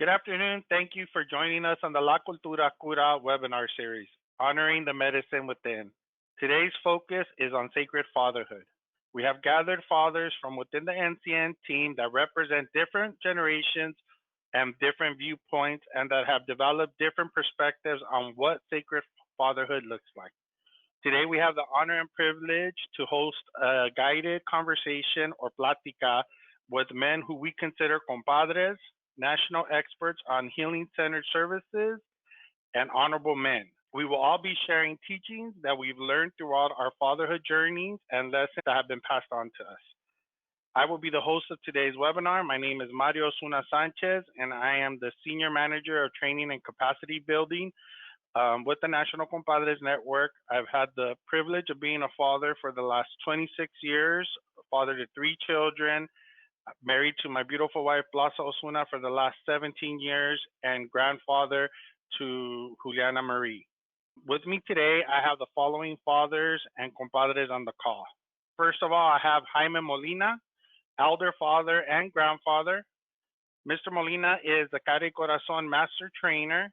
Good afternoon. Thank you for joining us on the La Cultura Cura webinar series, Honoring the Medicine Within. Today's focus is on sacred fatherhood. We have gathered fathers from within the NCN team that represent different generations and different viewpoints and that have developed different perspectives on what sacred fatherhood looks like. Today, we have the honor and privilege to host a guided conversation or plática with men who we consider compadres, national experts on healing-centered services, and honorable men. We will all be sharing teachings that we've learned throughout our fatherhood journeys and lessons that have been passed on to us. I will be the host of today's webinar. My name is Mario Osuna Sanchez, and I am the Senior Manager of Training and Capacity Building with the National Compadres Network. I've had the privilege of being a father for the last 26 years, a father to 3 children, married to my beautiful wife, Plaza Osuna, for the last 17 years, and grandfather to Juliana Marie. With me today, I have the following fathers and compadres on the call. First of all, I have Jaime Molina, elder father and grandfather. Mr. Molina is the Cara y Corazon Master Trainer.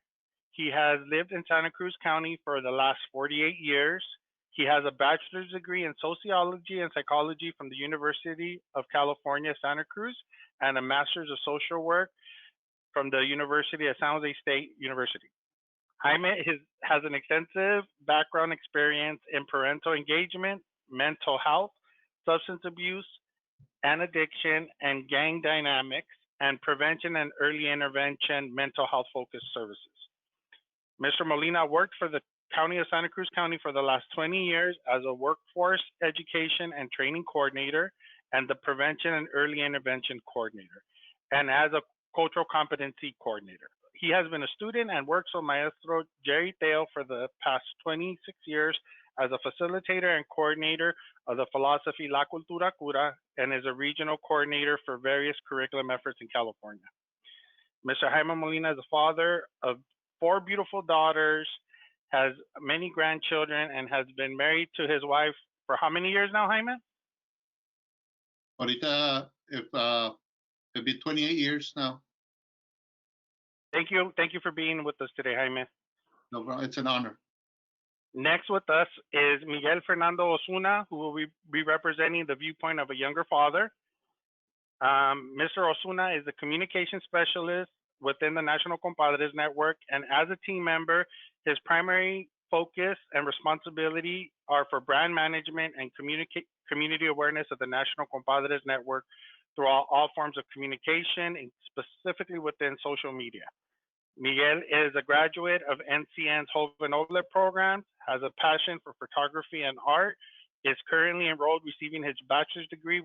He has lived in Santa Cruz County for the last 48 years. He has a bachelor's degree in sociology and psychology from the University of California, Santa Cruz, and a master's of social work from the University of San Jose State University. Jaime has an extensive background experience in parental engagement, mental health, substance abuse and addiction, and gang dynamics, and prevention and early intervention mental health focused services. Mr. Molina worked for the County of Santa Cruz County for the last 20 years as a workforce education and training coordinator and the prevention and early intervention coordinator, and as a cultural competency coordinator. He has been a student and works with Maestro Jerry Theo for the past 26 years as a facilitator and coordinator of the philosophy La Cultura Cura, and is a regional coordinator for various curriculum efforts in California. Mr. Jaime Molina is a father of 4 beautiful daughters, has many grandchildren, and has been married to his wife for how many years now, Jaime? Ahorita, it'll be 28 years now. Thank you. Thank you for being with us today, Jaime. No problem. It's an honor. Next with us is Miguel Fernando Osuna, who will be representing the viewpoint of a younger father. Mr. Osuna is a communication specialist within the National Compadres Network, and as a team member, his primary focus and responsibility are for brand management and community awareness of the National Compadres Network throughout all forms of communication, and specifically within social media. Miguel is a graduate of NCN's Joven Noble program, has a passion for photography and art, is currently enrolled receiving his bachelor's degree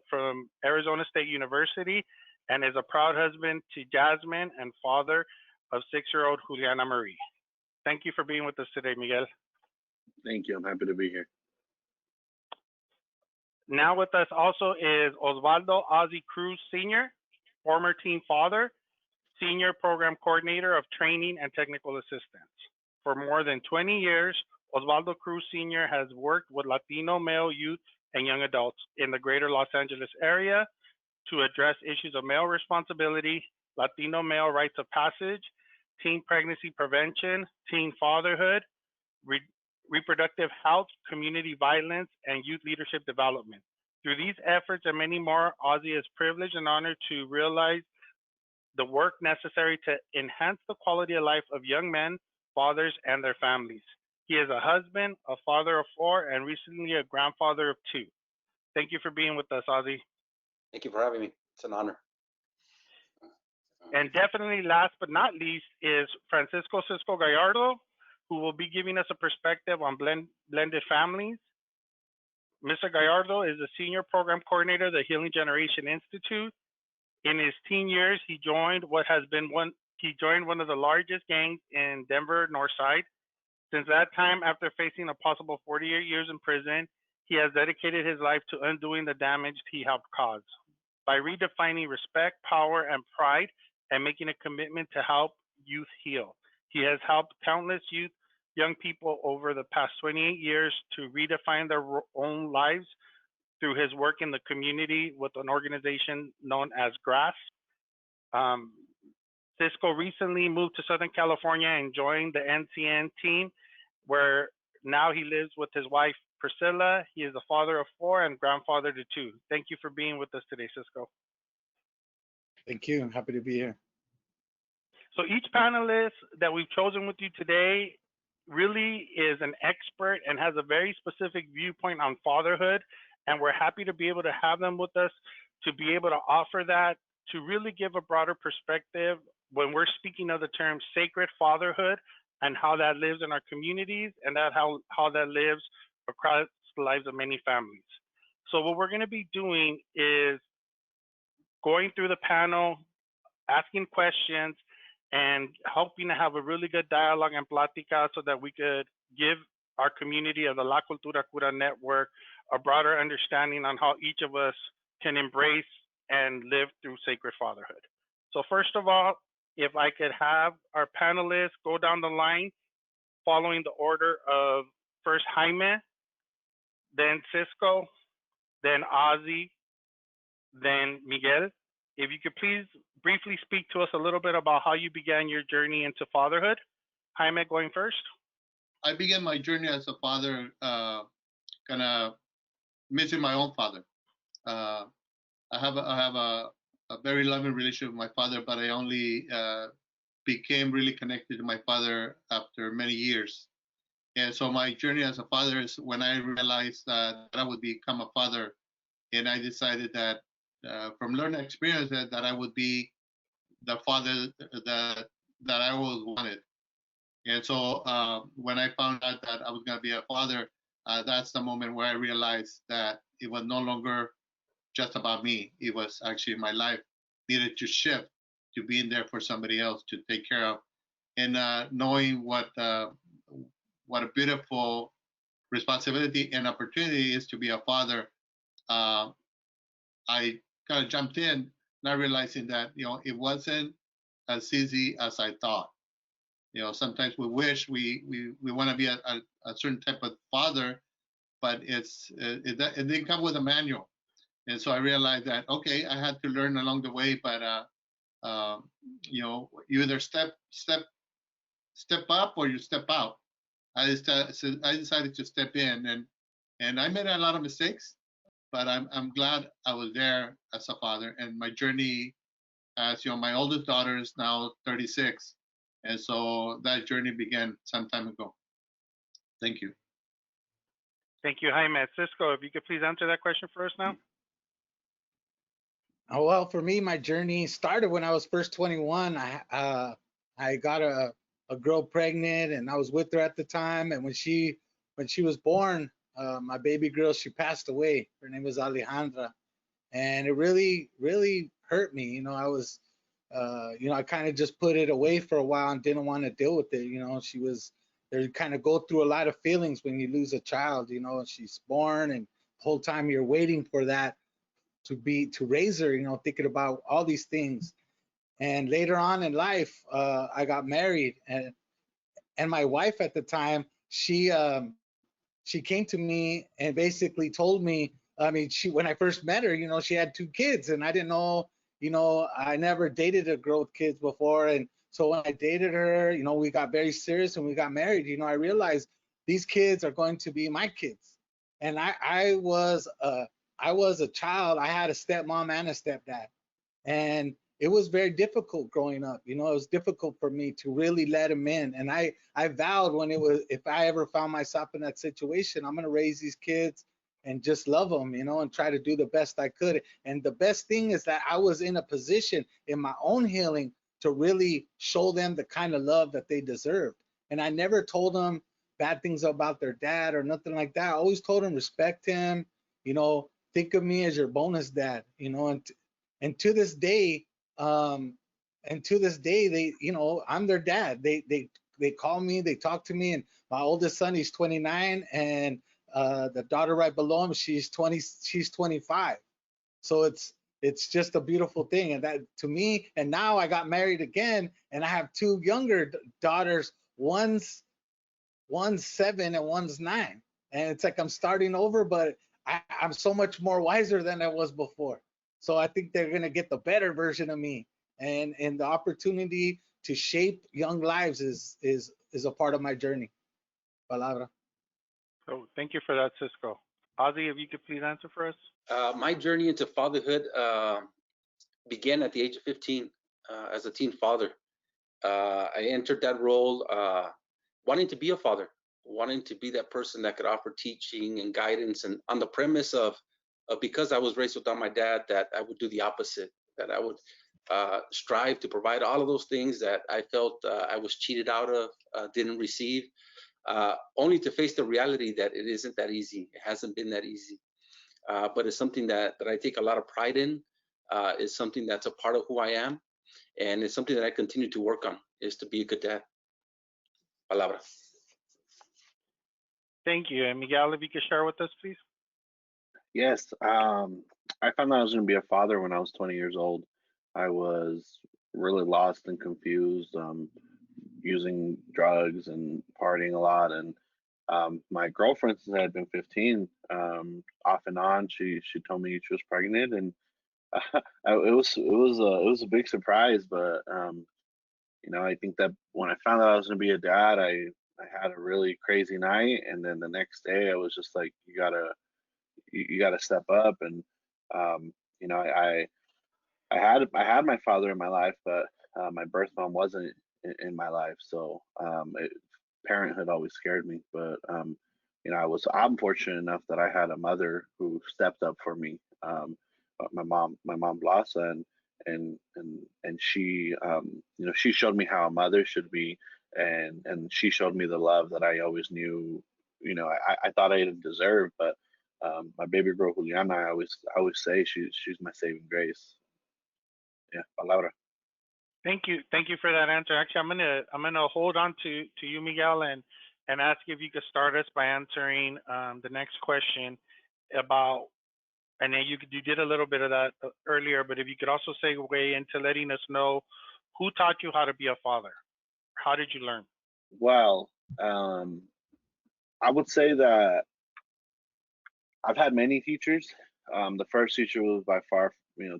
from Arizona State University, and is a proud husband to Jasmine and father of 6-year-old Juliana Marie. Thank you for being with us today, Miguel. Thank you. I'm happy to be here. Now with us also is Osvaldo Ozzy Cruz Sr., former team father, Senior Program Coordinator of Training and Technical Assistance. For more than 20 years, Osvaldo Cruz Sr. has worked with Latino male youth and young adults in the greater Los Angeles area to address issues of male responsibility, Latino male rites of passage, teen pregnancy prevention, teen fatherhood, reproductive health, community violence, and youth leadership development. Through these efforts and many more, Ozzy is privileged and honored to realize the work necessary to enhance the quality of life of young men, fathers, and their families. He is a husband, a father of 4, and recently a grandfather of 2. Thank you for being with us, Ozzy. Thank you for having me. It's an honor. And definitely last but not least is Francisco Cisco Gallardo, who will be giving us a perspective on blended families. Mr. Gallardo is the Senior Program Coordinator of the Healing Generation Institute. In his teen years, he joined one of the largest gangs in Denver Northside. Since that time, after facing a possible 48 years in prison, he has dedicated his life to undoing the damage he helped cause. By redefining respect, power, and pride, and making a commitment to help youth heal. He has helped countless young people over the past 28 years to redefine their own lives through his work in the community with an organization known as GRASS. Cisco recently moved to Southern California and joined the NCN team, where now he lives with his wife, Priscilla. He is a father of 4 and grandfather to 2. Thank you for being with us today, Cisco. Thank you. I'm happy to be here. So each panelist that we've chosen with you today really is an expert and has a very specific viewpoint on fatherhood. And we're happy to be able to have them with us to be able to offer that, to really give a broader perspective when we're speaking of the term sacred fatherhood and how that lives in our communities and that how that lives across the lives of many families. So what we're going to be doing is going through the panel, asking questions, and hoping to have a really good dialogue and plática so that we could give our community of the La Cultura Cura Network a broader understanding on how each of us can embrace and live through sacred fatherhood. So first of all, if I could have our panelists go down the line following the order of first Jaime, then Cisco, then Ozzy, then Miguel. If you could please briefly speak to us a little bit about how you began your journey into fatherhood. Jaime, going first. I began my journey as a father, kind of missing my own father. I have a very loving relationship with my father, but I only became really connected to my father after many years. And so my journey as a father is when I realized that I would become a father, and I decided that from learning experience that I would be the father that I always wanted. And so when I found out that I was going to be a father, that's the moment where I realized that it was no longer just about me. It was actually my life needed to shift to being there for somebody else to take care of, and knowing what a beautiful responsibility and opportunity is to be a father. I kind of jumped in, not realizing that it wasn't as easy as I thought. Sometimes we wish we want to be a certain type of father, but it didn't come with a manual. And so I realized that, okay, I had to learn along the way, but you either step up or you step out. I decided to step in, and I made a lot of mistakes, but I'm glad I was there as a father. And my journey, as my oldest daughter is now 36, and so that journey began some time ago. Thank you. Thank you, Jaime. Cisco, if you could please answer that question for us now. Oh, well, for me, my journey started when I was first 21. I got a girl pregnant, and I was with her at the time. And when she was born, my baby girl, she passed away. Her name was Alejandra, and it really, really hurt me. I was, I kind of just put it away for a while and didn't want to deal with it. You kind of go through a lot of feelings when you lose a child. She's born, and the whole time you're waiting for that to raise her, thinking about all these things. And later on in life, I got married, and my wife at the time, she came to me and basically told me, when I first met her, she had 2 kids, and I didn't know, I never dated a girl with kids before. And so when I dated her, we got very serious and we got married. I realized these kids are going to be my kids. And I was a child. I had a stepmom and a stepdad, and it was very difficult growing up. It was difficult for me to really let them in. And I vowed if I ever found myself in that situation, I'm going to raise these kids and just love them, and try to do the best I could. And the best thing is that I was in a position in my own healing to really show them the kind of love that they deserved. And I never told them bad things about their dad or nothing like that. I always told them respect him, think of me as your bonus dad, and to this day, they, I'm their dad. They call me, they talk to me, and my oldest son, he's 29, and the daughter right below him, she's 25. So it's just a beautiful thing, and that to me. And now I got married again, and I have 2 younger daughters. One's 7 and one's 9, and it's like I'm starting over, but I'm so much more wiser than I was before. So I think they're gonna get the better version of me, and the opportunity to shape young lives is a part of my journey. Palabra. So thank you for that, Cisco. Ozzy, if you could please answer for us. My journey into fatherhood began at the age of 15 as a teen father. I entered that role wanting to be a father, wanting to be that person that could offer teaching and guidance, and on the premise of because I was raised without my dad, that I would do the opposite, that I would strive to provide all of those things that I felt I was cheated out of, didn't receive, only to face the reality that it isn't that easy. It hasn't been that easy. But it's something that I take a lot of pride in. It's something that's a part of who I am, and it's something that I continue to work on, is to be a good dad. Palabra. Thank you. And Miguel, if you could share with us, please. Yes. I found out I was going to be a father when I was 20 years old. I was really lost and confused, using drugs and partying a lot. And my girlfriend, since I had been 15, off and on, she told me she was pregnant, and it was a big surprise. But I think that when I found out I was going to be a dad, I had a really crazy night, and then the next day I was just like, you gotta step up. And um, I had my father in my life, but my birth mom wasn't in my life. So parenthood always scared me. But I'm fortunate enough that I had a mother who stepped up for me. My mom Blasa, and she she showed me how a mother should be, and she showed me the love that I always knew. I thought I didn't deserve, but my baby girl Juliana, I always say she's my saving grace. Yeah, palabra. Thank you. Thank you for that answer. Actually, I'm gonna hold on to you, Miguel, and ask if you could start us by answering the next question about. And then you did a little bit of that earlier, but if you could also segue into letting us know who taught you how to be a father. How did you learn? Well, I would say that I've had many teachers. The first teacher was by far,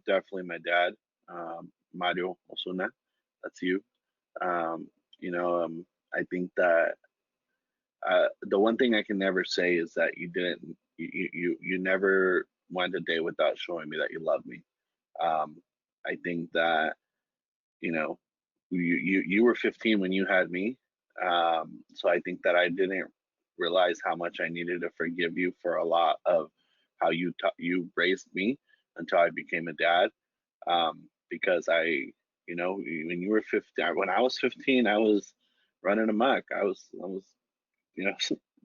definitely my dad, Mario Osuna. That's you. Um, I think that the one thing I can never say is that you didn't, you never went a day without showing me that you love me. Um, I think that you know, you were 15 when you had me, so I think that I didn't realize how much I needed to forgive you for a lot of how you raised me until I became a dad. Because when you were 15, when I was 15, I was running amok. I was you know,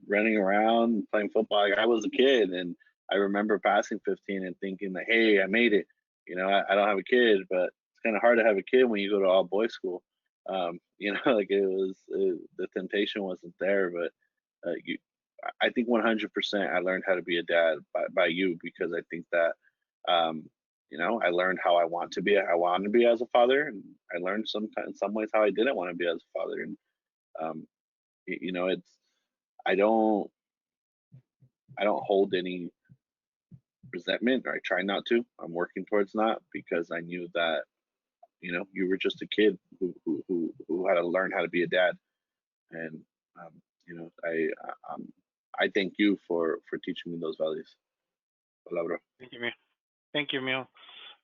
running around playing football. Like, I was a kid, and I remember passing 15 and thinking that, hey, I made it. I don't have a kid, but it's kind of hard to have a kid when you go to all boys school. Like the temptation wasn't there, but I think 100% I learned how to be a dad by you, because I think that, I learned how I wanted to be as a father, and I learned sometimes in some ways how I didn't want to be as a father. And um, it's I don't I don't hold any resentment, or I try not to. I'm working towards not, because I knew that you were just a kid who had to learn how to be a dad. And um, I thank you for teaching me those values. Palabra. Thank you, Miguel. Thank you, Miguel.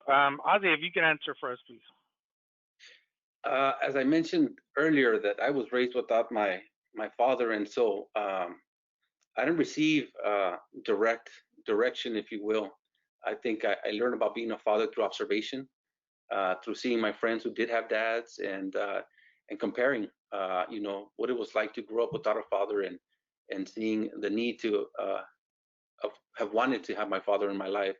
Ozzy, if you can answer for us, please. As I mentioned earlier, that I was raised without my father, and so I didn't receive direct direction, if you will. I think I learned about being a father through observation, through seeing my friends who did have dads, and comparing, what it was like to grow up without a father, and seeing the need to have wanted to have my father in my life.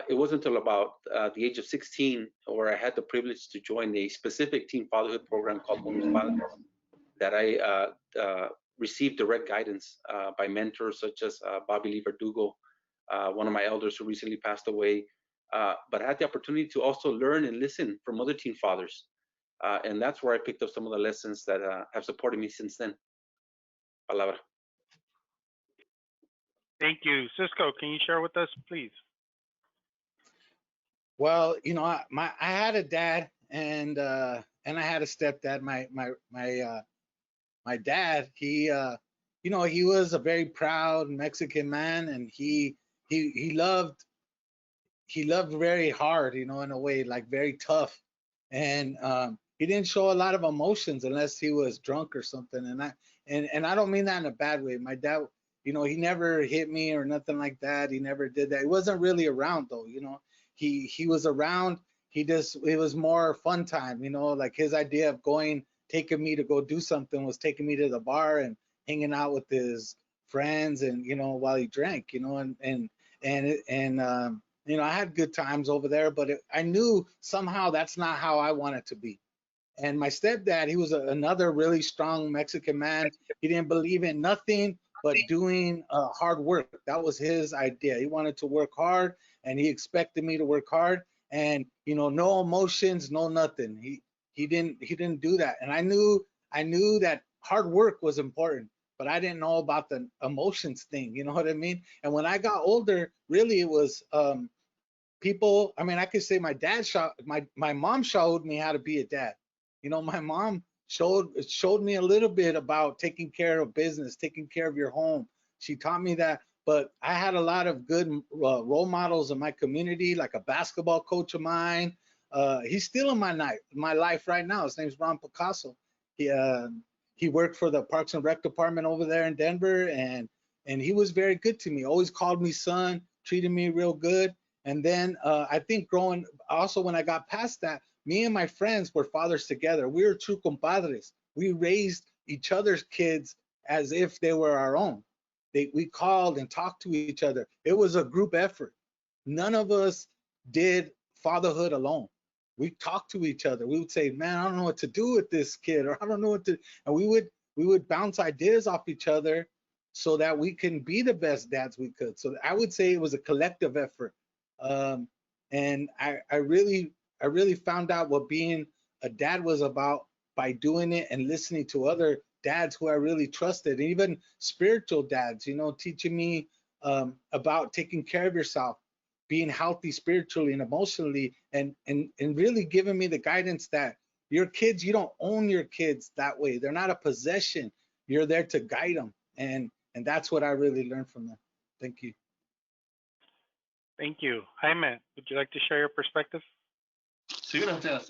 It wasn't until about the age of 16, where I had the privilege to join a specific teen fatherhood program called Bonus Padres, that I received direct guidance by mentors such as Bobby Lee Verdugo, one of my elders who recently passed away. But I had the opportunity to also learn and listen from other teen fathers. And that's where I picked up some of the lessons that have supported me since then. Palabra. Thank you. Cisco, can you share with us, please? Well, I had a dad, and I had a stepdad. My dad, he was a very proud Mexican man, and he loved very hard, in a way, like very tough. And he didn't show a lot of emotions unless he was drunk or something. And I don't mean that in a bad way. My dad, he never hit me or nothing like that. He never did that. He wasn't really around though. He was around. It was more fun time. Like his idea of taking me to go do something was taking me to the bar and hanging out with his friends, and while he drank, and I had good times over there, but I knew somehow that's not how I wanted to be. And my stepdad, he was another really strong Mexican man. He didn't believe in nothing but doing hard work. That was his idea. He wanted to work hard, and he expected me to work hard. And no emotions, no nothing. He didn't do that. And I knew that hard work was important, but I didn't know about the emotions thing. You know what I mean? And when I got older, really it was people. I mean, I could say my mom showed me how to be a dad. My mom showed me a little bit about taking care of business, taking care of your home. She taught me that. But I had a lot of good role models in my community, like a basketball coach of mine. He's still in my life right now. His name's Ron Picasso. He uh, he worked for the Parks and Rec department over there in Denver, and he was very good to me. Always called me son, treated me real good. And then I think growing, also when I got past that, me and my friends were fathers together. We were true compadres. We raised each other's kids as if they were our own. We called and talked to each other. It was a group effort. None of us did fatherhood alone. We talked to each other. We would say, "Man, I don't know what to do with this kid," or "I don't know what to," and we would bounce ideas off each other so that we can be the best dads we could. So I would say it was a collective effort. um, and I really found out what being a dad was about by doing it and listening to other dads who I really trusted, and even spiritual dads, teaching me about taking care of yourself, being healthy spiritually and emotionally, and really giving me the guidance that your kids, you don't own your kids that way. They're not a possession. You're there to guide them, and that's what I really learned from them. Thank you. Thank you. Jaime, would you like to share your perspective? Sí, gracias.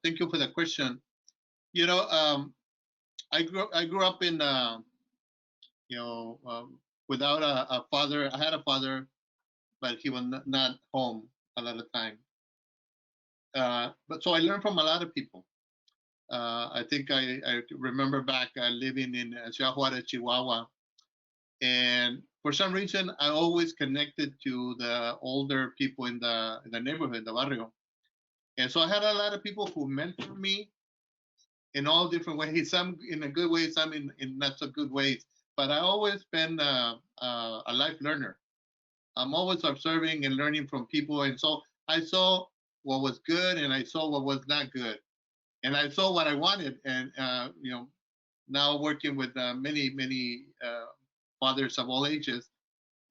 Thank you for the question. I grew up in you know without a father. I had a father, but he was not home a lot of time. But so I learned from a lot of people. I think I remember back living in Ciudad Juarez, Chihuahua, and for some reason I always connected to the older people in the neighborhood, the barrio. And so I had a lot of people who mentored me in all different ways, some in a good way, some in not so good ways. But I always been a life learner. I'm always observing and learning from people. And so I saw what was good and I saw what was not good. And I saw what I wanted. And, now working with many fathers of all ages,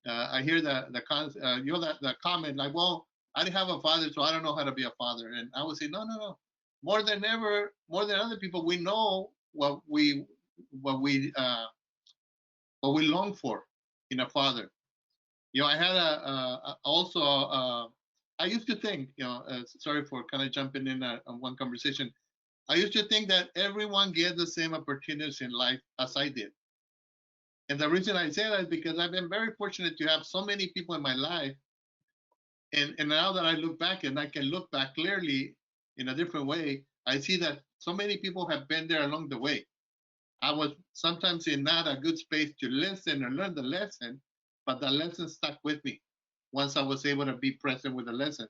I hear the comment like, well, I didn't have a father, so I don't know how to be a father. And I would say, no, no, no. More than ever, more than other people, we know what we uh, what we long for in a father. I had also. I used to think, sorry for kind of jumping in on one conversation. I used to think that everyone gets the same opportunities in life as I did. And the reason I say that is because I've been very fortunate to have so many people in my life. And now that I look back and I can look back clearly in a different way, I see that so many people have been there along the way. I was sometimes in not a good space to listen or learn the lesson, but the lesson stuck with me once I was able to be present with the lesson.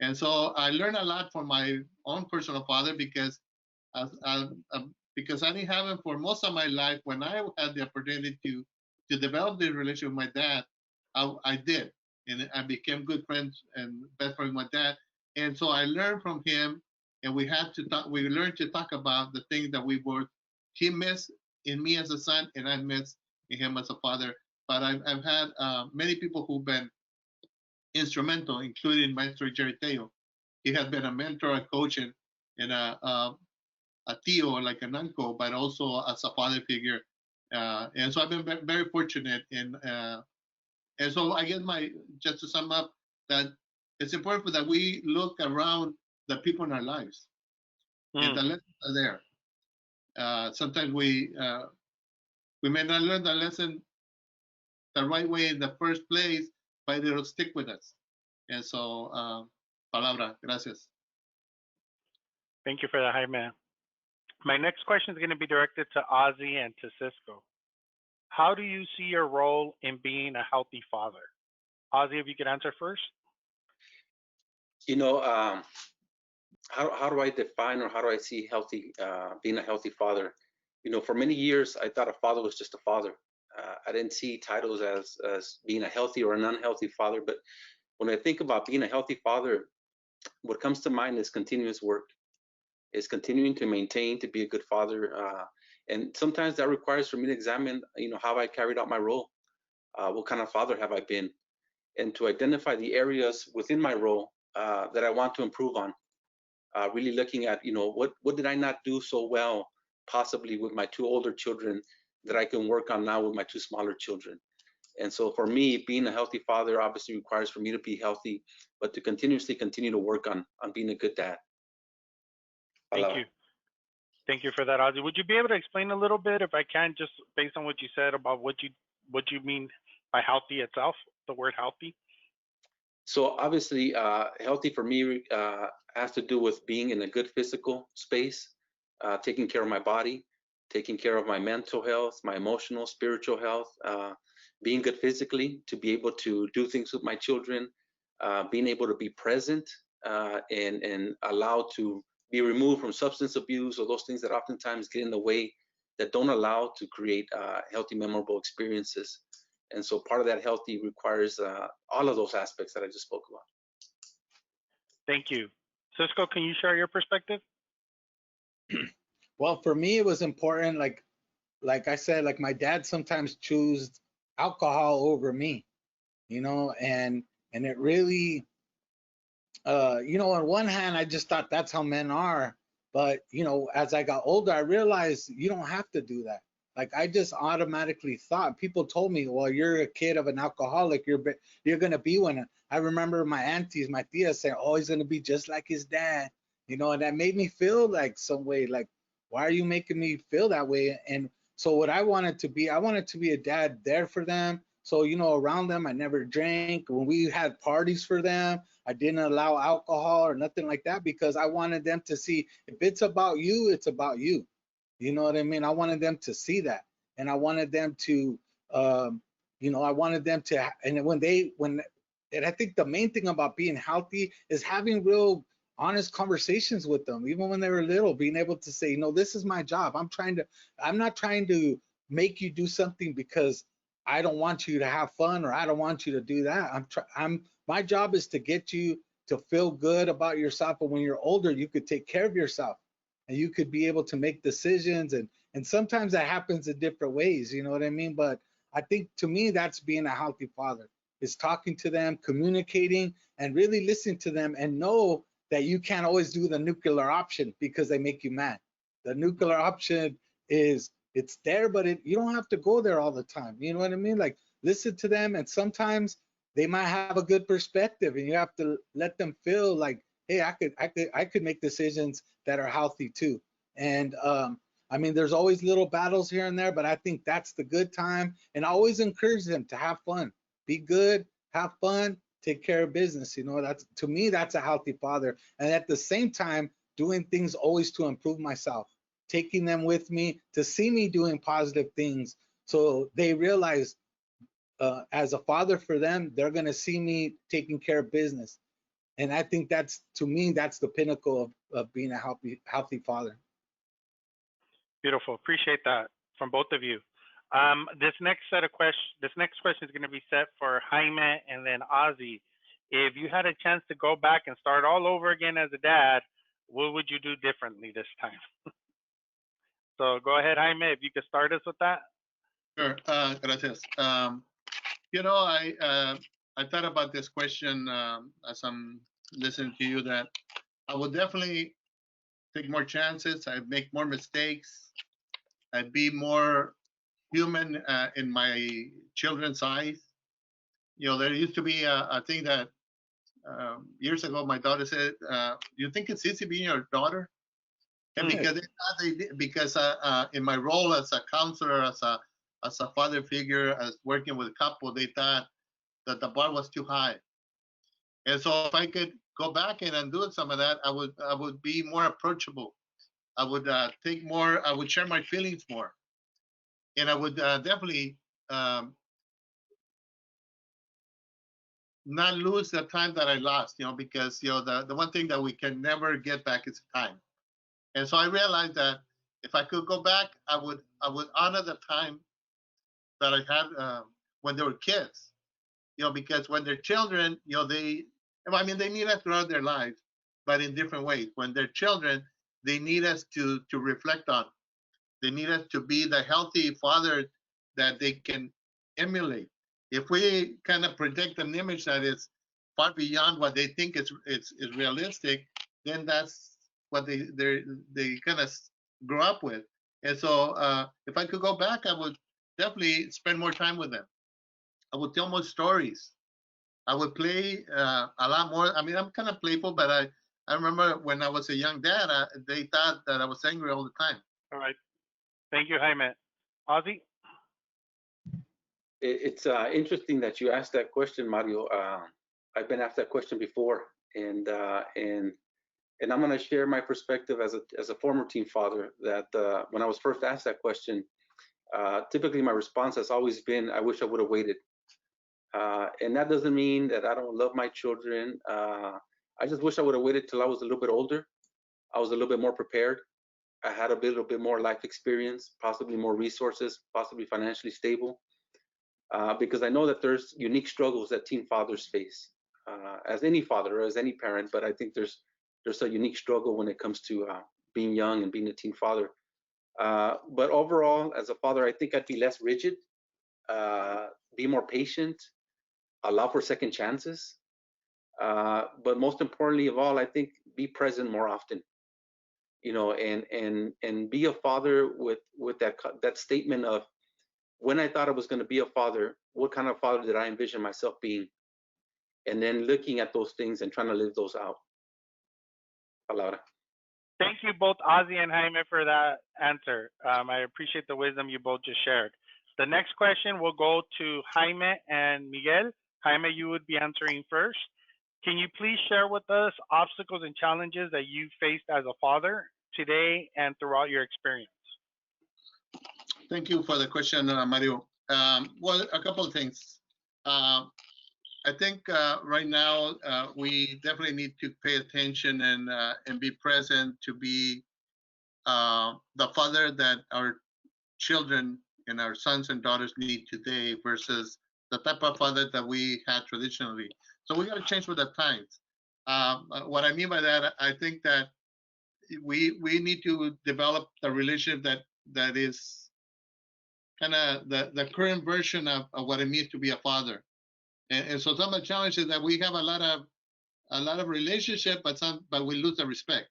And so I learned a lot from my own personal father because I didn't have him for most of my life. When I had the opportunity to develop the relationship with my dad, I did, and I became good friends and best friends with my dad. And so I learned from him, and we had to talk. We learned to talk about the things that he missed in me as a son, and I missed in him as a father. But I've had many people who've been instrumental, including Maestro Jerry Teo. he has been a mentor, a coach, and a tío, like an uncle, but also as a father figure. And so I've been very fortunate. And so I guess just to sum up, that it's important that we look around the people in our lives, and the lessons are there. Sometimes we may not learn the lesson the right way in the first place, but it'll stick with us. And so, palabra, gracias. Thank you for that, Jaime. My next question is going to be directed to Ozzy and to Cisco. How do you see your role in being a healthy father? Ozzy, if you could answer first. You know, how do I define, or how do I see healthy, being a healthy father? You know, for many years, I thought a father was just a father. I didn't see titles as being a healthy or an unhealthy father. But when I think about being a healthy father, what comes to mind is continuous work, is continuing to maintain, to be a good father. And sometimes that requires for me to examine, you know, how I carried out my role. What kind of father have I been? And to identify the areas within my role that I want to improve on. Really looking at, you know, what did I not do so well, possibly with my two older children, that I can work on now with my two smaller children. And so for me, being a healthy father obviously requires for me to be healthy, but to continuously continue to work on being a good dad. Thank you. Thank you for that, Ozzy. Would you be able to explain a little bit, if I can, just based on what you said about what you mean by healthy itself, the word healthy? So obviously, healthy for me has to do with being in a good physical space, taking care of my body, taking care of my mental health, my emotional, spiritual health, being good physically, to be able to do things with my children, being able to be present, and allowed to be removed from substance abuse, or those things that oftentimes get in the way, that don't allow to create healthy, memorable experiences. And so part of that healthy requires all of those aspects that I just spoke about. Thank you. Cisco, can you share your perspective? Well, for me, it was important. Like I said, like my dad sometimes chose alcohol over me, you know, and it really, you know, on one hand, I just thought that's how men are. But, you know, as I got older, I realized you don't have to do that. Like I just automatically thought, people told me, well, you're a kid of an alcoholic. You're going to be one. I remember my aunties, my tias saying, oh, he's going to be just like his dad, you know, and that made me feel like some way, like, why are you making me feel that way? And so what I wanted to be a dad there for them. So, you know, around them, I never drank. When we had parties for them, I didn't allow alcohol or nothing like that, because I wanted them to see, if it's about you, it's about you. You know what I mean? I wanted them to see that, and I wanted them to, you know, I wanted them to, and and I think the main thing about being healthy is having real honest conversations with them, even when they were little, being able to say, you know, this is my job. I'm not trying to make you do something because I don't want you to have fun, or I don't want you to do that. My job is to get you to feel good about yourself. But when you're older, you could take care of yourself, and you could be able to make decisions. And sometimes that happens in different ways, you know what I mean? But I think, to me, that's being a healthy father, is talking to them, communicating, and really listening to them, and know that you can't always do the nuclear option because they make you mad. The nuclear option it's there, but you don't have to go there all the time. You know what I mean? Like, listen to them, and sometimes they might have a good perspective, and you have to let them feel like, hey, I could make decisions that are healthy too. And I mean, there's always little battles here and there, but I think that's the good time. And I always encourage them to have fun, be good, have fun, take care of business. You know, that's, to me, that's a healthy father. And at the same time, doing things always to improve myself, taking them with me to see me doing positive things, so they realize, as a father for them, they're going to see me taking care of business. And I think that's, to me, that's the pinnacle of being a healthy father. Beautiful. Appreciate that from both of you. This next question is going to be set for Jaime and then Ozzy. If you had a chance to go back and start all over again as a dad, what would you do differently this time? So go ahead, Jaime, if you could start us with that. Sure. Gracias. You know, I thought about this question as I'm listening to you that I would definitely take more chances. I'd make more mistakes. I'd be more human in my children's eyes. You know, there used to be a thing that years ago my daughter said, "You think it's easy being your daughter?" And because because in my role as a counselor, as a father figure, as working with a couple, they thought that the bar was too high. And so if I could go back and undo some of that, I would be more approachable. I would take more. I would share my feelings more, and I would definitely not lose the time that I lost. You know, because you know the one thing that we can never get back is time. And so I realized that if I could go back, I would honor the time that I had when they were kids. You know, because when they're children, you know, I mean, they need us throughout their lives, but in different ways. When they're children, they need us to reflect on. They need us to be the healthy father that they can emulate. If we kind of project an image that is far beyond what they think is realistic, then that's what they kind of grow up with. And so, if I could go back, I would definitely spend more time with them. I would tell more stories. I would play a lot more. I mean, I'm kind of playful, but I remember when I was a young dad, they thought that I was angry all the time. All right. Thank you, Jaime. Ozzy? It's interesting that you asked that question, Mario. I've been asked that question before, and I'm going to share my perspective as a former teen father. That when I was first asked that question, typically my response has always been, "I wish I would have waited." And that doesn't mean that I don't love my children. I just wish I would have waited till I was a little bit older. I was a little bit more prepared. I had a little bit more life experience, possibly more resources, possibly financially stable. Because I know that there's unique struggles that teen fathers face, as any father or as any parent. But I think there's a unique struggle when it comes to being young and being a teen father. But overall, as a father, I think I'd be less rigid, be more patient, allow for second chances. But most importantly of all, I think be present more often. You know, and be a father with that statement of, when I thought I was going to be a father, what kind of father did I envision myself being? And then looking at those things and trying to live those out. Palabra. Thank you both, Ozzy and Jaime, for that answer. I appreciate the wisdom you both just shared. The next question will go to Jaime and Miguel. Jaime, you would be answering first. Can you please share with us obstacles and challenges that you faced as a father today and throughout your experience? Thank you for the question, Mario. Well, a couple of things. I think right now we definitely need to pay attention and be present to be the father that our children and our sons and daughters need today versus the type of father that we had traditionally. So we got to change with the times. What I mean by that, I think that we need to develop the relationship that is kind of the current version of what it means to be a father. And so some of the challenges that we have a lot of relationship, but we lose the respect.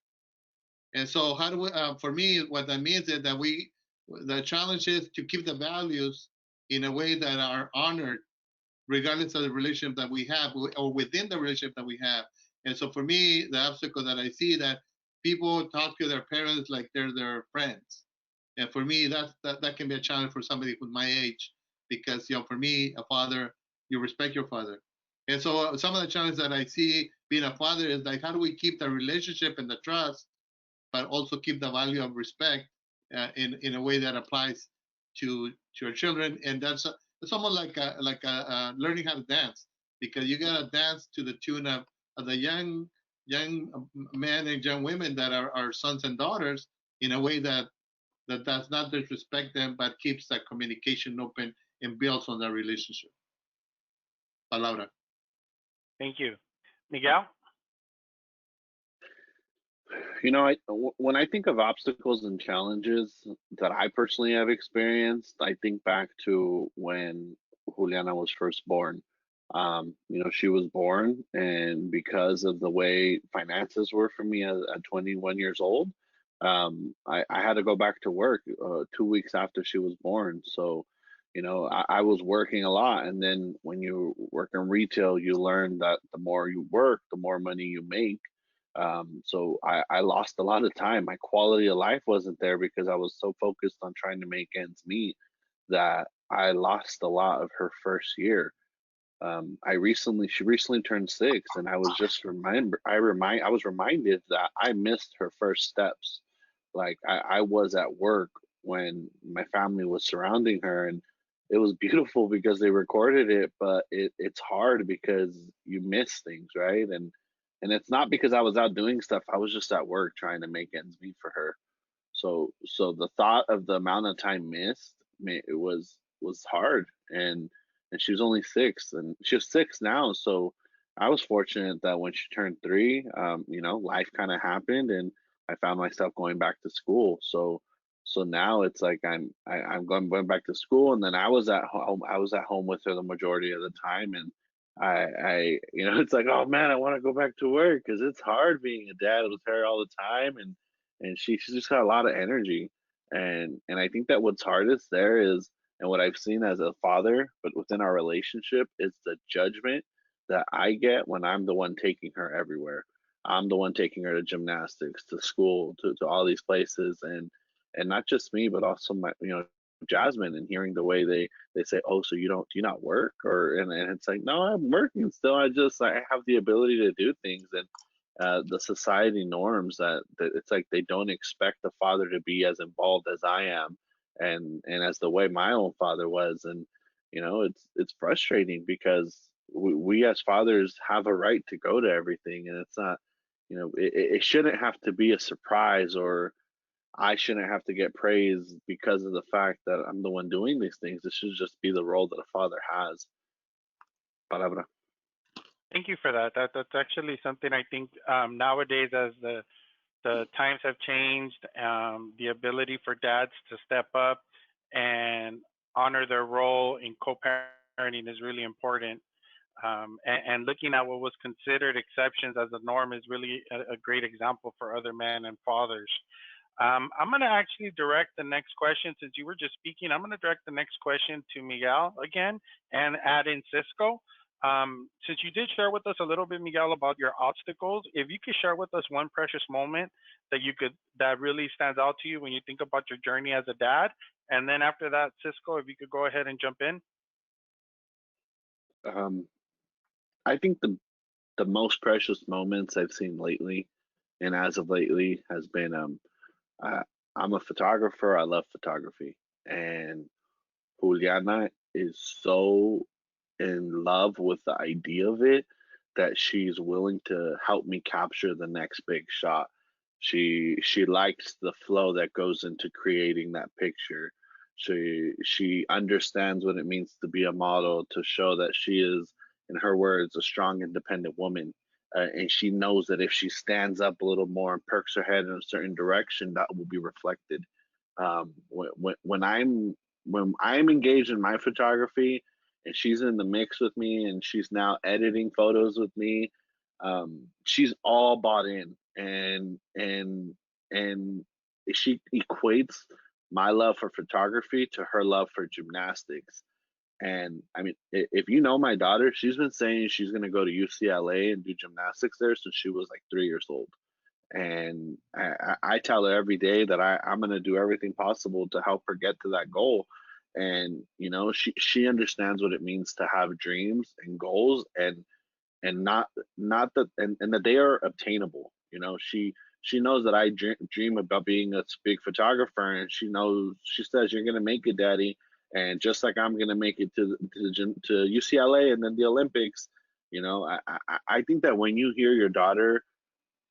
And so how do we? For me, what that means is that the challenge is to keep the values in a way that are honored, regardless of the relationship that we have or within the relationship that we have. And so for me, the obstacle that I see that people talk to their parents like they're their friends. And for me, that can be a challenge for somebody with my age, because for me, a father, you respect your father. And so some of the challenges that I see being a father is like, how do we keep the relationship and the trust, but also keep the value of respect in a way that applies to our children? And it's almost like learning how to dance, because you gotta dance to the tune of the young men and young women that are our sons and daughters, in a way that does not disrespect them, but keeps that communication open and builds on that relationship. Palabra. Thank you. Miguel? When I think of obstacles and challenges that I personally have experienced, I think back to when Juliana was first born. She was born, and because of the way finances were for me at 21 years old, I had to go back to work 2 weeks after she was born. So, I was working a lot. And then when you work in retail, you learn that the more you work, the more money you make. So I lost a lot of time. My quality of life wasn't there because I was so focused on trying to make ends meet that I lost a lot of her first year. She recently turned 6, and I was just I was reminded that I missed her first steps. Like I was at work when my family was surrounding her, and it was beautiful because they recorded it, but it's hard because you miss things, right? And it's not because I was out doing stuff. I was just at work trying to make ends meet for her. So the thought of the amount of time missed, it was hard. And she was only 6, and she was 6 now. So I was fortunate that when she turned 3, life kind of happened, and I found myself going back to school. So now it's like I'm going back to school, and then I was at home. I was at home with her the majority of the time, and it's like, oh man, I want to go back to work because it's hard being a dad with her all the time. And she's just got a lot of energy. And I think that what's hardest there is, and what I've seen as a father, but within our relationship, is the judgment that I get when I'm the one taking her everywhere. I'm the one taking her to gymnastics, to school, to all these places. And not just me, but also my, Jasmine, and hearing the way they say, oh, so do you not work? And it's like, no, I'm working still. I have the ability to do things. And the society norms that it's like they don't expect the father to be as involved as I am, and as the way my own father was. And it's frustrating because we as fathers have a right to go to everything, and it's not, it shouldn't have to be a surprise, or I shouldn't have to get praise because of the fact that I'm the one doing these things. This should just be the role that a father has. Palabra. Thank you for that. That's actually something I think nowadays, as the times have changed, the ability for dads to step up and honor their role in co-parenting is really important. And looking at what was considered exceptions as a norm is really a great example for other men and fathers. I'm going to actually direct the next question, since you were just speaking. I'm going to direct the next question to Miguel again and add in Cisco. Since you did share with us a little bit, Miguel, about your obstacles, if you could share with us one precious moment that really stands out to you when you think about your journey as a dad. And then after that, Cisco, if you could go ahead and jump in. Um, I think the most precious moments I've seen lately, and as of lately, has been I, I'm a photographer. I love photography, and Juliana is so in love with the idea of it that she's willing to help me capture the next big shot. She likes the flow that goes into creating that picture. She understands what it means to be a model, to show that she is, in her words, a strong, independent woman. And she knows that if she stands up a little more and perks her head in a certain direction, that will be reflected. When I'm engaged in my photography, and she's in the mix with me, and she's now editing photos with me, she's all bought in. And she equates my love for photography to her love for gymnastics. And I mean, if you know my daughter, she's been saying she's going to go to UCLA and do gymnastics there since she was like 3 years old. And I tell her every day that I'm going to do everything possible to help her get to that goal. And she understands what it means to have dreams and goals, and not that, and that they are obtainable. She knows that I dream about being a big photographer, and she says, you're going to make it, daddy. And just like I'm going to make it to UCLA and then the Olympics. I think that when you hear your daughter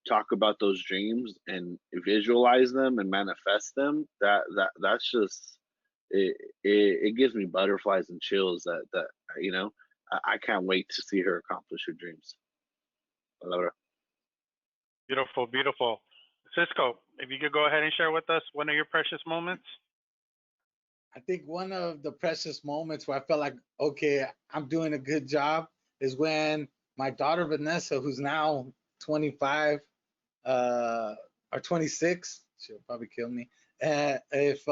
talk about those dreams and visualize them and manifest them, that's just it gives me butterflies and chills, that you know I can't wait to see her accomplish her dreams. Palabra. Beautiful, beautiful. Cisco, if you could go ahead and share with us one of your precious moments. I think one of the precious moments where I felt like, okay, I'm doing a good job is when my daughter Vanessa, who's now 25 or 26, she'll probably kill me. If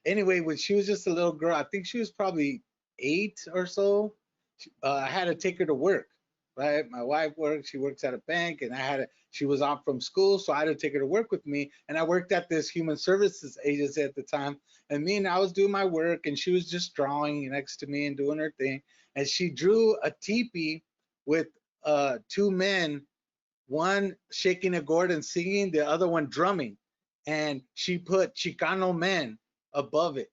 Anyway, when she was just a little girl, I think she was probably 8 or so. I had to take her to work, right? My wife works; she works at a bank, and she was off from school, so I had to take her to work with me. And I worked at this human services agency at the time. And I was doing my work, and she was just drawing next to me and doing her thing. And she drew a teepee with 2 men, one shaking a gourd and singing, the other one drumming. And she put Chicano men above it.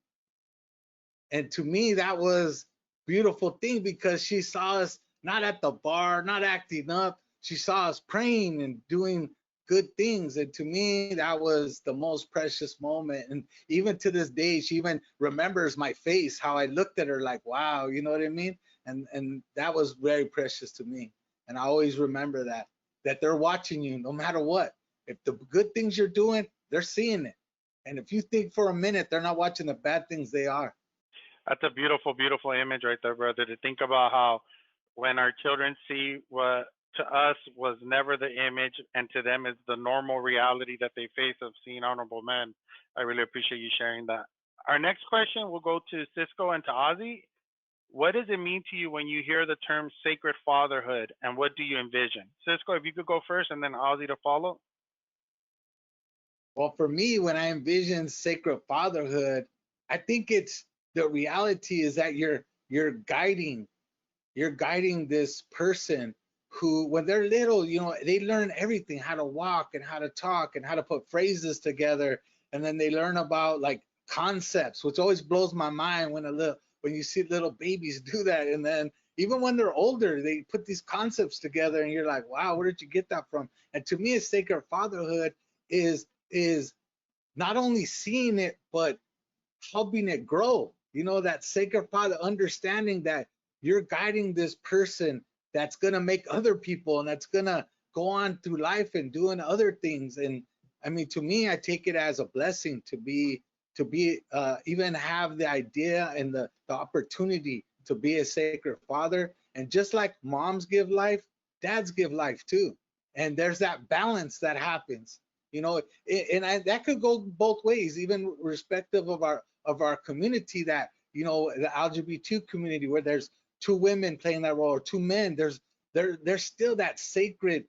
And to me, that was beautiful thing because she saw us not at the bar, not acting up. She saw us praying and doing good things. And to me, that was the most precious moment. And even to this day, she even remembers my face, how I looked at her like, wow, you know what I mean? And that was very precious to me. And I always remember that they're watching you no matter what. If the good things you're doing, they're seeing it. And if you think for a minute they're not watching the bad things, they are. That's a beautiful, beautiful image right there, brother. To think about how when our children see what to us was never the image and to them is the normal reality that they face of seeing honorable men. I really appreciate you sharing that. Our next question will go to Cisco and to Ozzy. What does it mean to you when you hear the term sacred fatherhood, and what do you envision? Cisco, if you could go first, and then Ozzy to follow. Well, for me, when I envision sacred fatherhood, I think it's the reality is that you're guiding this person who, when they're little, they learn everything, how to walk and how to talk and how to put phrases together. And then they learn about like concepts, which always blows my mind when you see little babies do that. And then even when they're older, they put these concepts together and you're like, wow, where did you get that from? And to me, a sacred fatherhood is not only seeing it, but helping it grow. That sacred father, understanding that you're guiding this person that's going to make other people and that's going to go on through life and doing other things. And I mean, to me, I take it as a blessing to even have the idea and the opportunity to be a sacred father. And just like moms give life, dads give life too. And there's that balance that happens, that could go both ways, even respective of our community, that the LGBT community, where there's 2 women playing that role or 2 men. There's still that sacred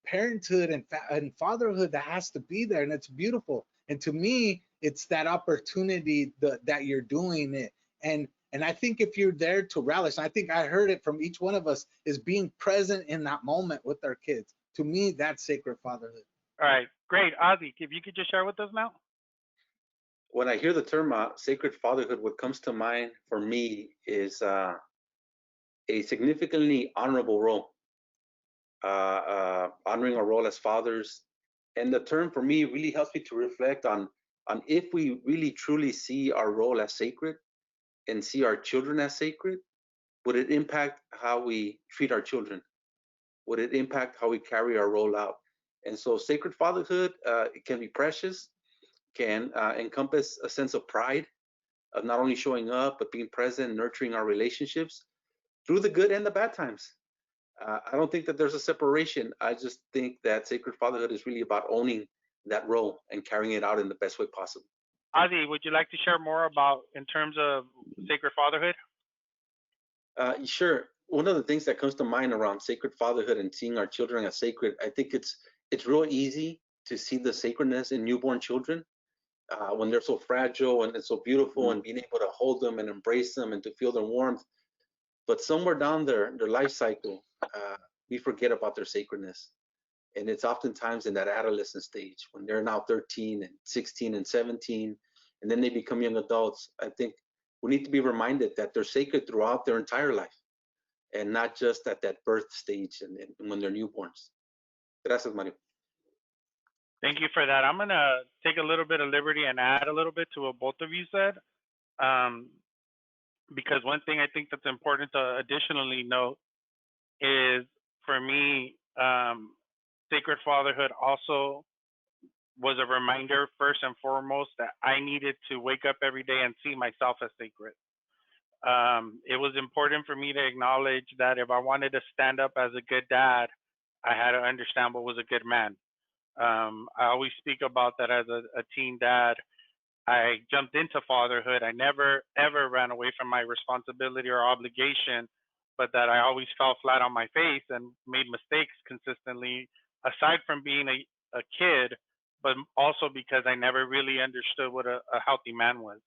parenthood and fatherhood that has to be there, and it's beautiful. And to me, it's that opportunity that you're doing it. And I think if you're there to relish, I think I heard it from each one of us, is being present in that moment with our kids. To me, that's sacred fatherhood. All right, great. Ozzy, if you could just share with us now. When I hear the term sacred fatherhood, what comes to mind for me is a significantly honorable role, honoring our role as fathers. And the term for me really helps me to reflect on if we really truly see our role as sacred and see our children as sacred, would it impact how we treat our children? Would it impact how we carry our role out? And so sacred fatherhood, it can be precious, can encompass a sense of pride of not only showing up, but being present, nurturing our relationships through the good and the bad times. I don't think that there's a separation. I just think that sacred fatherhood is really about owning that role and carrying it out in the best way possible. Ozzy, would you like to share more about in terms of sacred fatherhood? Sure. One of the things that comes to mind around sacred fatherhood and seeing our children as sacred, I think it's real easy to see the sacredness in newborn children when they're so fragile and it's so beautiful, and being able to hold them and embrace them and to feel their warmth. But somewhere down their life cycle, we forget about their sacredness. And it's oftentimes in that adolescent stage when they're now 13 and 16 and 17, and then they become young adults. I think we need to be reminded that they're sacred throughout their entire life and not just at that birth stage and when they're newborns. Gracias, Mario. Thank you for that. I'm going to take a little bit of liberty and add a little bit to what both of you said. Because one thing I think that's important to additionally note is, for me, sacred fatherhood also was a reminder, first and foremost, that I needed to wake up every day and see myself as sacred. It was important for me to acknowledge that if I wanted to stand up as a good dad, I had to understand what was a good man. I always speak about that as a teen dad. I jumped into fatherhood. I never ever ran away from my responsibility or obligation, but that I always fell flat on my face and made mistakes consistently, aside from being a kid, but also because I never really understood what a healthy man was.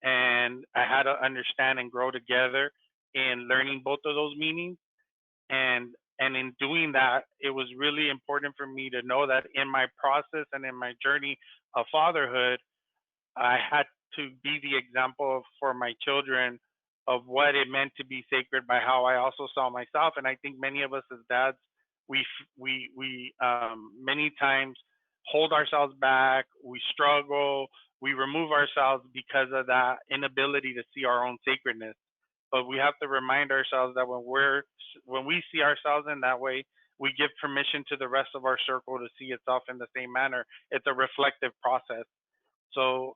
And I had to understand and grow together in learning both of those meanings. And in doing that, it was really important for me to know that in my process and in my journey of fatherhood, I had to be the example for my children of what it meant to be sacred by how I also saw myself. And I think many of us as dads, we many times hold ourselves back, we struggle, we remove ourselves because of that inability to see our own sacredness. But we have to remind ourselves that when we see ourselves in that way, we give permission to the rest of our circle to see itself in the same manner. It's a reflective process. So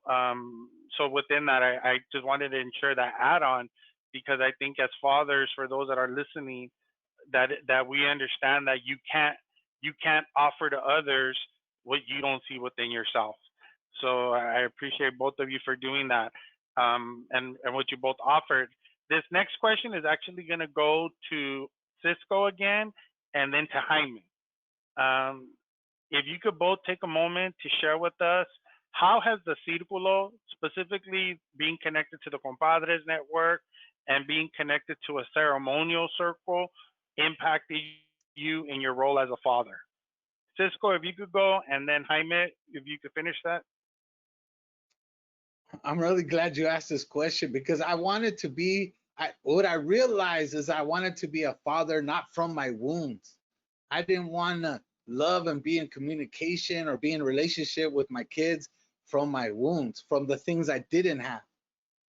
within that, I just wanted to ensure that add on because I think as fathers, for those that are listening, that we understand that you can't offer to others what you don't see within yourself. So I appreciate both of you for doing that, and what you both offered. This next question is actually going to go to Cisco again, and then to Jaime. Um, if you could both take a moment to share with us how has the Círculo, specifically being connected to the Compadres Network and being connected to a ceremonial circle, impacted you in your role as a father? Cisco, if you could go, and then Jaime, if you could finish that. I'm really glad you asked this question because I wanted to be, what I realized is I wanted to be a father not from my wounds. I didn't want to love and be in communication or be in relationship with my kids from my wounds, from the things I didn't have.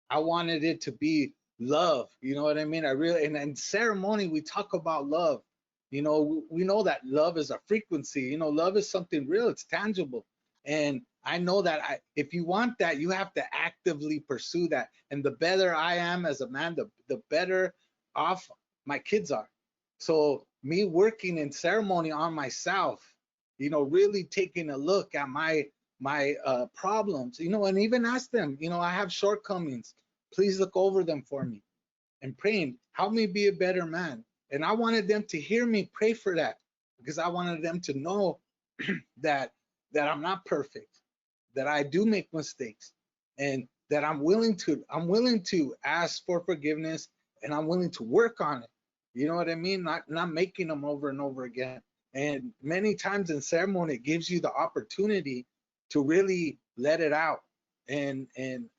I wanted it to be love. You know what I mean? I really, and in ceremony, we talk about love. You know, we know that love is a frequency. You know, love is something real, it's tangible. And I know that if you want that, you have to actively pursue that. And the better I am as a man, the better off my kids are. So me working in ceremony on myself, you know, really taking a look at my problems, you know, and even ask them, you know, I have shortcomings. Please look over them for me and praying, help me be a better man. And I wanted them to hear me pray for that because I wanted them to know that I'm not perfect, that I do make mistakes, and that I'm willing to ask for forgiveness and I'm willing to work on it. You know what I mean? Not making them over and over again. And many times in ceremony, it gives you the opportunity to really let it out. And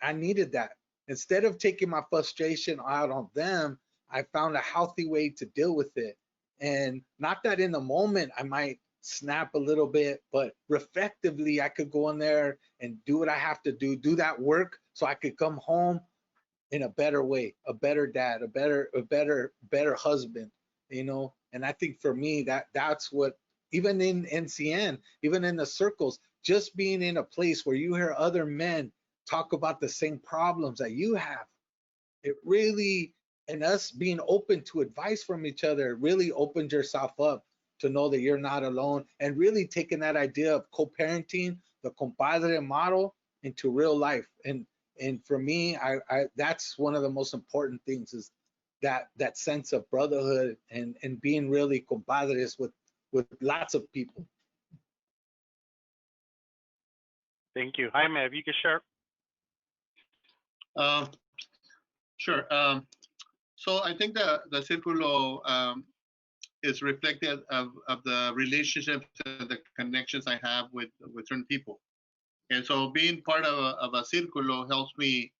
I needed that. Instead of taking my frustration out on them, I found a healthy way to deal with it. And not that in the moment I might snap a little bit, but reflectively I could go in there and do what I have to do that work so I could come home in a better way, a better dad, a better husband, you know. And I think for me that's what, even in NCN, even in the circles, just being in a place where you hear other men talk about the same problems that you have, it really, and us being open to advice from each other, really opens yourself up to know that you're not alone, and really taking that idea of co-parenting, the compadre model, into real life. And for me, I that's one of the most important things, is that sense of brotherhood and being really compadres with lots of people. Thank you. Jaime, if you could share. Um, sure. So I think the Círculo is reflective of the relationships and the connections I have with certain people. And so being part of a Círculo helps me,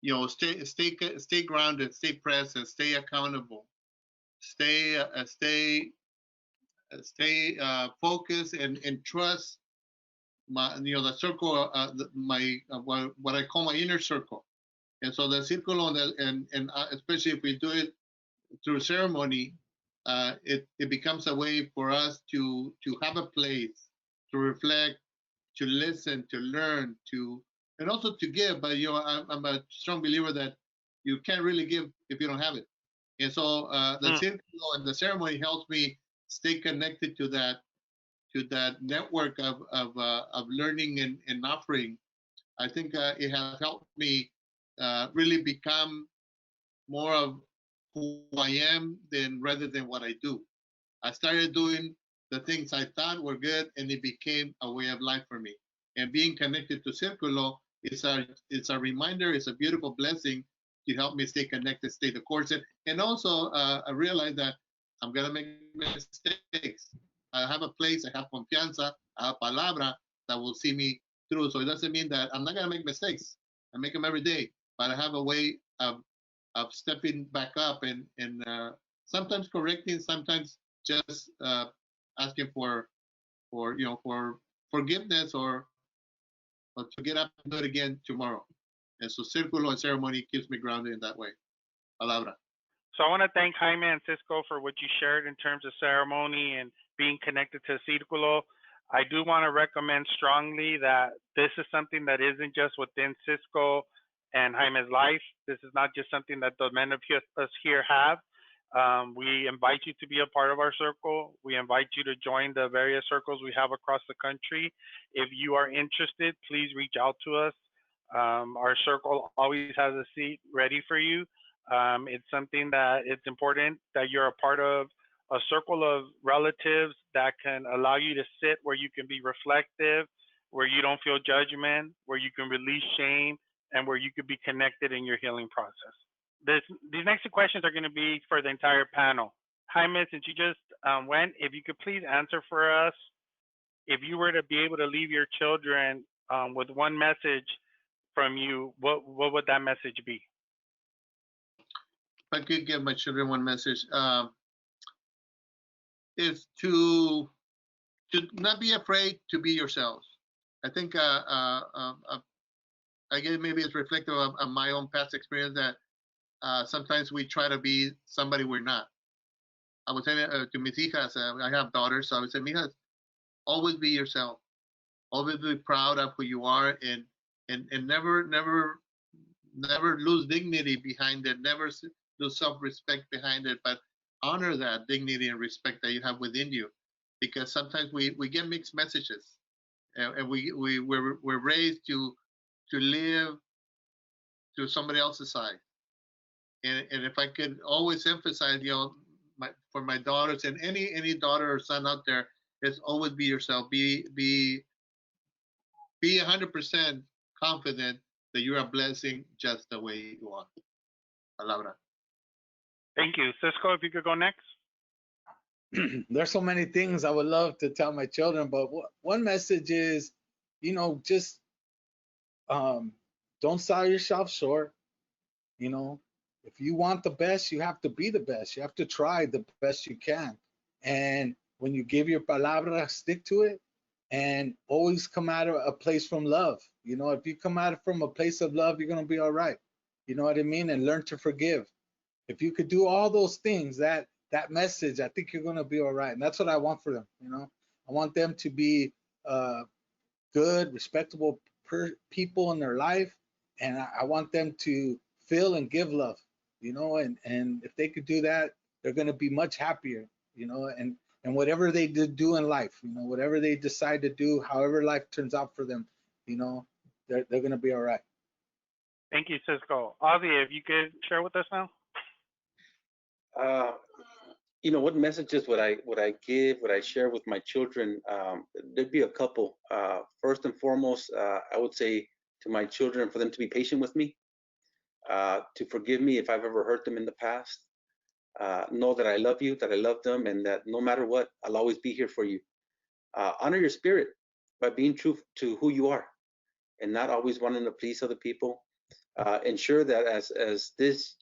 you know, stay grounded, stay present, stay accountable, stay focused, and trust my, you know, the circle, my what I call my inner circle. And so the Círculo, and especially if we do it through ceremony, it becomes a way for us to have a place to reflect, to listen, to learn, to, and also to give. But you know, I'm a strong believer that you can't really give if you don't have it. And so the Mm. círculo and the ceremony helps me stay connected to that network of learning and offering. I think it has helped me really become more of who I am than rather than what I do. I started doing the things I thought were good, and it became a way of life for me. And being connected to Circulo it's a reminder. It's a beautiful blessing to help me stay connected, stay the course. And also, I realized that I'm gonna make mistakes. I have a place, I have confianza, I have palabra that will see me through. So it doesn't mean that I'm not gonna make mistakes. I make them every day, but I have a way of stepping back up and sometimes correcting, sometimes just asking for forgiveness or to get up and do it again tomorrow. And so Círculo and ceremony keeps me grounded in that way. Palabra. So I want to thank Jaime and Cisco for what you shared in terms of ceremony and being connected to Círculo. I do want to recommend strongly that this is something that isn't just within Cisco and Jaime's life. This is not just something that the men of us here have. We invite you to be a part of our circle. We invite you to join the various circles we have across the country. If you are interested, please reach out to us. Our circle always has a seat ready for you. It's something that it's important that you're a part of a circle of relatives that can allow you to sit where you can be reflective, where you don't feel judgment, where you can release shame, and where you could be connected in your healing process. These next two questions are going to be for the entire panel. Jaime, since you just went, if you could please answer for us, if you were to be able to leave your children with one message from you, what would that message be? If I could give my children one message, is to not be afraid to be yourselves. I think again, maybe it's reflective of my own past experience that sometimes we try to be somebody we're not. I would say to mis hijas, I have daughters, so I would say, mijas, always be yourself. Always be proud of who you are, and never lose dignity behind it. Never lose self-respect behind it, but honor that dignity and respect that you have within you, because sometimes we get mixed messages, and we're raised to live to somebody else's side. And if I could always emphasize, for my daughters and any daughter or son out there, is always be yourself. Be 100% confident that you're a blessing just the way you are. Palabra. Thank you. Cisco, if you could go next. There's so many things I would love to tell my children, but one message is, just don't sell yourself short. If you want the best, you have to be the best. You have to try the best you can. And when you give your palabra, stick to it, and always come out of a place from love. If you come out from a place of love, you're going to be all right. You know what I mean? And learn to forgive. If you could do all those things, that message, I think you're going to be all right. And that's what I want for them. I want them to be good, respectable people in their life. And I want them to feel and give love, and if they could do that, they're going to be much happier, and whatever they do in life, whatever they decide to do, however life turns out for them, they're going to be all right. Thank you, Cisco. Ozzy, if you could share with us now. What messages would I give, would I share with my children? There'd be a couple. First and foremost, I would say to my children for them to be patient with me, to forgive me if I've ever hurt them in the past. Know that I love you, that I love them, and that no matter what, I'll always be here for you. Honor your spirit by being true to who you are and not always wanting to please other people. Ensure that as this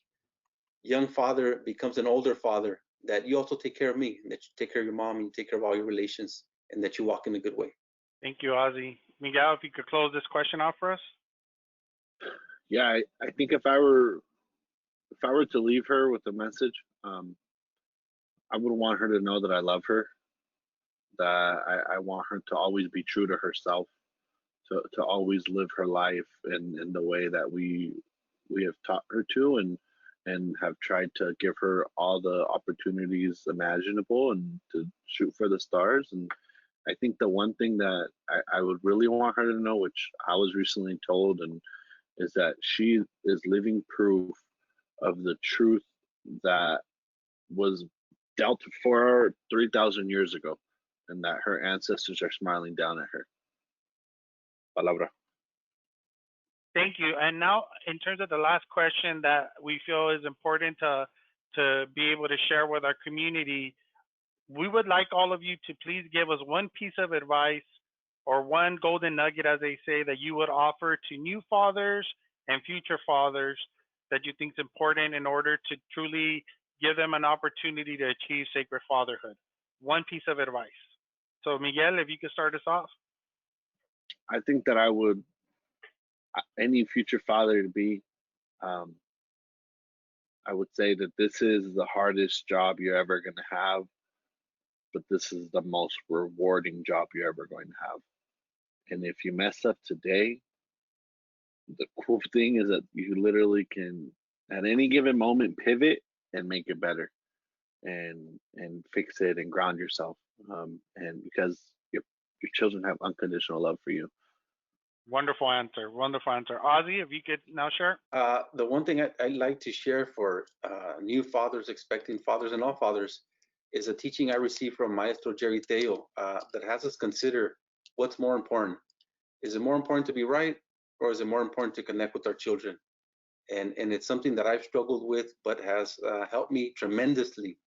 young father becomes an older father, that you also take care of me, and that you take care of your mom, and you take care of all your relations, and that you walk in a good way. Thank you, Ozzy. Miguel, if you could close this question off for us. Yeah, I think if I were to leave her with a message, I would want her to know that I love her, that I want her to always be true to herself, to always live her life in the way that we we have taught her to, and have tried to give her all the opportunities imaginable and to shoot for the stars. And I think the one thing that I would really want her to know, which I was recently told, and is that she is living proof of the truth that was dealt for her 3,000 years ago, and that her ancestors are smiling down at her. Palabra. Thank you. And now, in terms of the last question that we feel is important to be able to share with our community, we would like all of you to please give us one piece of advice or one golden nugget, as they say, that you would offer to new fathers and future fathers that you think is important in order to truly give them an opportunity to achieve sacred fatherhood. One piece of advice. So, Miguel, if you could start us off. I think that I would, any future father to be, um, I would say that this is the hardest job you're ever going to have, but this is the most rewarding job you're ever going to have. And if you mess up today, the cool thing is that you literally can, at any given moment, pivot and make it better, and fix it and ground yourself. And because your children have unconditional love for you. Wonderful answer. Wonderful answer. Ozzy, if you could now share. The one thing I'd like to share for new fathers, expecting fathers, and all fathers is a teaching I received from Maestro Jerry Teo that has us consider what's more important. Is it more important to be right, or is it more important to connect with our children? And it's something that I've struggled with, but has helped me tremendously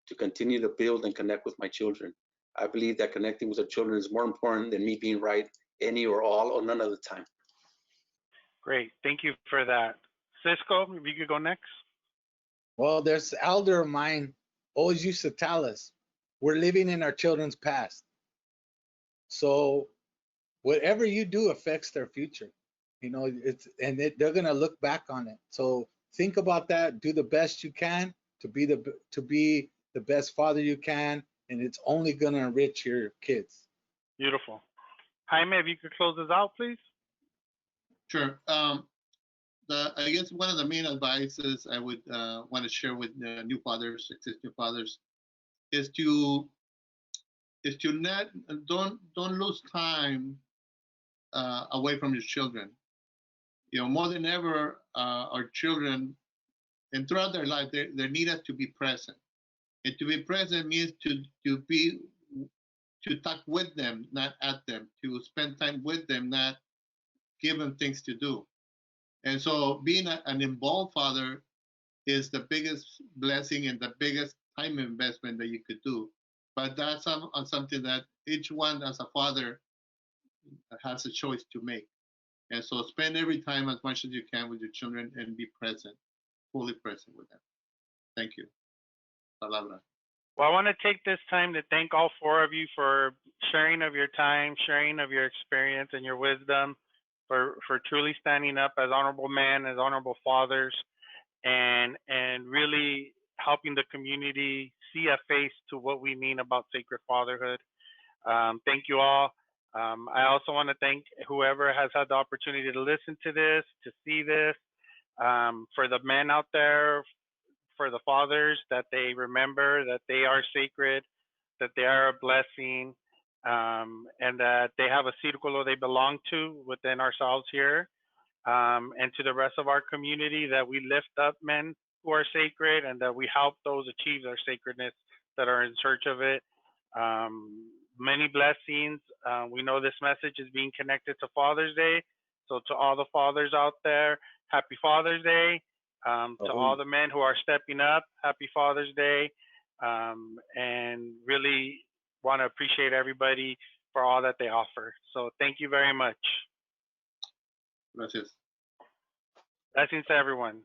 to continue to build and connect with my children. I believe that connecting with our children is more important than me being right any or all or none of the time. Great. Thank you for that. Cisco, if you could go next. Well, there's an elder of mine always used to tell us, we're living in our children's past. So whatever you do affects their future. You know, they're gonna look back on it. So think about that. Do the best you can to be the best father you can, and it's only gonna enrich your kids. Beautiful. Jaime, if you could close us out, please. Sure. I guess one of the main advices I would want to share with new fathers, existing fathers, is to not don't lose time away from your children. You know, more than ever, our children, and throughout their life, they need us to be present. And to be present means to talk with them, not at them. To spend time with them, not give them things to do. And so, being an involved father is the biggest blessing and the biggest time investment that you could do. But that's something that each one as a father has a choice to make. And so spend every time as much as you can with your children and be present, fully present with them. Thank you. Palabra. Well, I want to take this time to thank all four of you for sharing of your time, sharing of your experience and your wisdom, for truly standing up as honorable men, as honorable fathers, and really helping the community see a face to what we mean about sacred fatherhood. Thank you all. I also want to thank whoever has had the opportunity to listen to this, to see this. For the men out there, for the fathers, that they remember that they are sacred, that they are a blessing, and that they have a círculo they belong to within ourselves here. And to the rest of our community, that we lift up men who are sacred and that we help those achieve their sacredness that are in search of it. Many blessings. We know this message is being connected to Father's Day. So to all the fathers out there, happy Father's Day. To all the men who are stepping up, happy Father's Day. And really want to appreciate everybody for all that they offer. So thank you very much. Gracias. Blessings to everyone.